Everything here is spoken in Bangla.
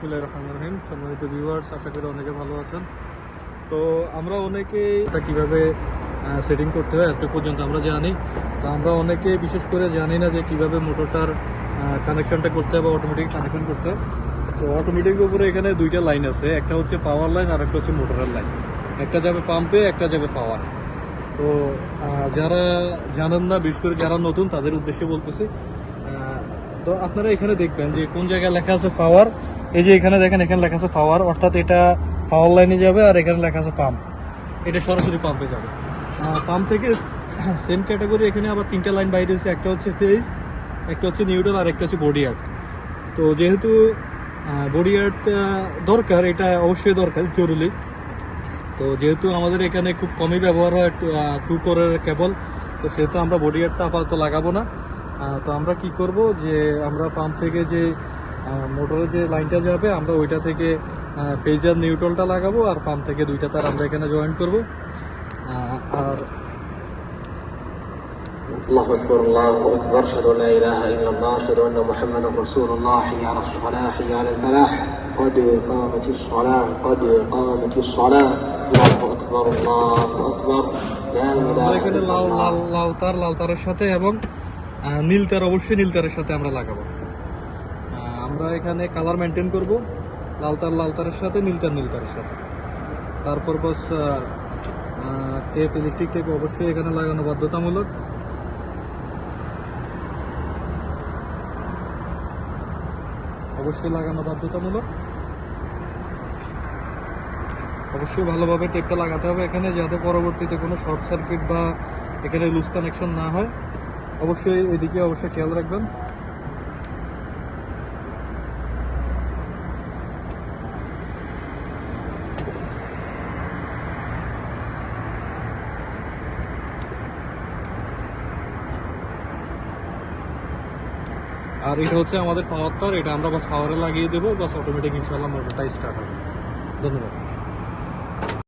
বিসমিল্লাহির রহমানির রহিম। সম্মানিত ভিউয়ার্স, আশা করি অনেকে ভালো আছেন। তো আমরা অনেকেই এটা কীভাবে সেটিং করতে হয় এত পর্যন্ত আমরা জানি। তো আমরা অনেকে বিশেষ করে জানি না যে কিভাবে মোটরটার কানেকশনটা করতে হবে বা অটোমেটিক কানেকশন করতে হয়। তো অটোমেটিকের উপরে এখানে দুইটা লাইন আছে, একটা হচ্ছে পাওয়ার লাইন আর একটা হচ্ছে মোটরের লাইন। একটা যাবে পাম্পে, একটা যাবে পাওয়ার। তো যারা জানেন না, বিশেষ করে যারা নতুন তাদের উদ্দেশ্যে বলতেছি। তো আপনারা এখানে দেখবেন যে কোন জায়গায় লেখা আছে পাওয়ার। এই যে এখানে দেখেন, এখানে লেখা আছে পাওয়ার, অর্থাৎ এটা পাওয়ার লাইনে যাবে। আর এখানে লেখা আছে পাম্প, এটা সরাসরি পাম্পে যাবে। পাম্প থেকে সেম ক্যাটাগরি এখানে আবার তিনটা লাইন বাইরে হয়েছে, একটা হচ্ছে ফেজ, একটা হচ্ছে নিউট্রাল আর একটা হচ্ছে বডি আর্থ। তো যেহেতু বডি আর্থ দরকার, এটা অবশ্যই দরকার, জরুরি। তো যেহেতু আমাদের এখানে খুব কমই ব্যবহার হয় 2 কোরের কেবল, তো সেহেতু আমরা বডি আর্থটা আপাতত লাগাবো না। তো আমরা কি করব যে আমরা পাম্প থেকে যে মোটরের যে লাইনটা যাবে আমরা ওইটা থেকে ফেজার নিউট্রালটা লাগাবো, আর পাম্প থেকে দুইটা তার আমরা এখানে জয়েন করব। আর الله أكبر الله أكبر أشهد أن لا إله إلا الله أشهد أن محمدا رسول الله حي على الصلاة حي على الفلاح قد قامت الصلاة قد قامت الصلاة الله أكبر الله أكبر لا إله এখানে إلا الله লাল তারের সাথে এবং নীল তার, অবশ্যই নীল তারের সাথে আমরা লাগাবো। আমরা এখানে কালার মেনটেন করব, লাল তারের সাথে, নীল তারের সাথে। তারপর বাস টেপ, ইলেকট্রিক টেপ অবশ্যই এখানে লাগানো বাধ্যতামূলক। অবশ্যই ভালোভাবে টেপটা লাগাতে হবে এখানে, যাতে পরবর্তীতে কোনো শর্ট সার্কিট বা এখানে লুজ কানেকশন না হয়। অবশ্যই এদিকে অবশ্যই খেয়াল রাখবেন। আর এটা হচ্ছে আমাদের পাওয়ার তার, এটা আমরা বাস পাওয়ারে লাগিয়ে দেবো, বাস অটোমেটিক ইনশাআল্লাহ মোটরটা স্টার্ট হবে। ধন্যবাদ।